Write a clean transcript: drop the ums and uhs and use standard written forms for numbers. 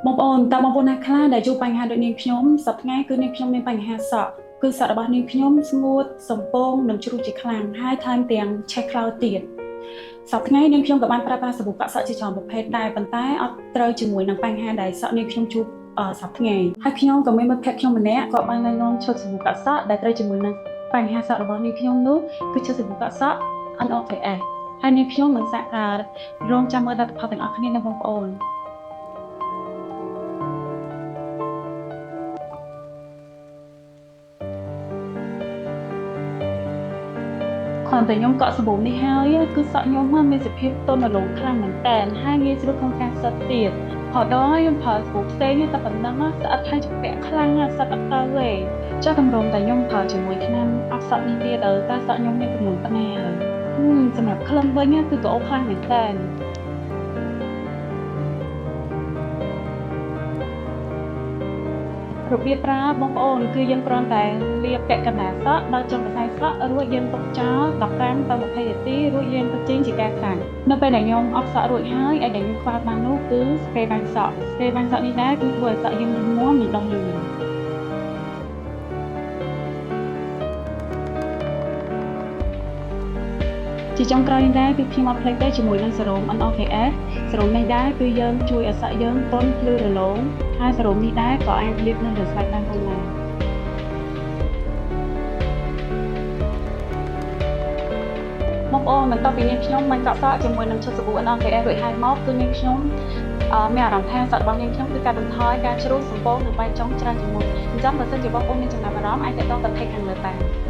បងប្អូនតើបងប្អូនណាខ្លះដែលជួបបញ្ហាដូចនាងខ្ញុំសប្តាហ៍ថ្ងៃគឺនាងខ្ញុំមានបញ្ហាសក់គឺសក់របស់នាងខ្ញុំស្ងួតសំពងនិងជ្រុះជាខ្លាំងហើយថែមទាំងឆេះខ្លោចទៀតសប្តាហ៍ថ្ងៃនាងខ្ញុំក៏បានប្រើប្រាស់សាប៊ូកាក់សក់ជាច្រើនប្រភេទដែរប៉ុន្តែអត់ត្រូវជាមួយនឹងបញ្ហាដែលសក់នាងខ្ញុំជួបសប្តាហ៍ថ្ងៃហើយខ្ញុំក៏មានមិត្តភក្តិខ្ញុំម្នាក់ក៏បានណែនាំឈុតសាប៊ូកាក់សក់ដែលត្រូវជាមួយនឹងបញ្ហាសក់របស់នាងខ្ញុំនោះគឺឈុតសាប៊ូកាក់សក់ NOKS ហើយនាងខ្ញុំនឹងសាករងចាំមើលលទ្ធផលទាំងអស់គ្នាណាបងប្អូនគ្រាន់តែខ្ញុំកក់សាប៊ូនេះហើយគឺសក់ខ្ញុំមានសភាពទន់រលោងខ្លាំងមែនតើហើយងាយស្រួលក្នុងការសិតទៀតផតដល់ខ្ញុំប្រើសាប៊ូផ្សេងតែប៉ុណ្ណឹងស្អិតហើយជំពាក់ខ្លាំងសិតអត់ទៅទេចុះតម្រុំតែខ្ញុំប្រើជាមួយថ្នាំអស់សក់នេះទៀតតើសក់ខ្ញុំមានចំនួនប៉ុណ្ណាហើយសម្រាប់ក្លិនវិញគឺក៏អូខ្លាំងមែនតើរបៀបប្រើបងប្អូនគឺយើងគ្រាន់តែលាបពាក់កណ្ដាលសក់ដល់ចុងខ្សែសក់រួចយើងទុកចោល15ទៅ20នាទីរួចយើងទុកចេញជាការស្រេចនៅពេលដែលខ្ញុំអស់សក់រួចហើយឯដែលខ្ញុំខ្វល់បាននោះគឺស្ប្រេបាញ់សក់នេះដែរគឺធ្វើឲ្យសក់យើងរឹងមាំនិងដុះលឿនជាចុងក្រោយនេះដែរគឺខ្ញុំអត់ភ្លេចទេជាមួយនឹងសេរ៉ូម NOKS សេរ៉ូមនេះដែរគឺយើងជួយឲ្យសក់យើងទន់ភ្លឺរលោងហើយសេរ៉ូមនេះដែរក៏អាចលាបនៅលើស្បែកបានផងដែរបងប្អូនបន្ទាប់ពីនាងខ្ញុំបាញ់កក់សក់ជាមួយនឹងឈុតសាប៊ូ NOKS រួចហើយមកគឺនាងខ្ញុំមានអារម្មណ៍ថាសក់របស់នាងខ្ញុំគឺកាត់បន្ថយការជ្រុះសំពងនិងបែកចុងច្រើនជាងមុនអញ្ចឹងបើសិនជាបងប្អូនមានចំណាប់អារម្មណ៍អាចទាក់ទងទៅ page ខាងលើបាន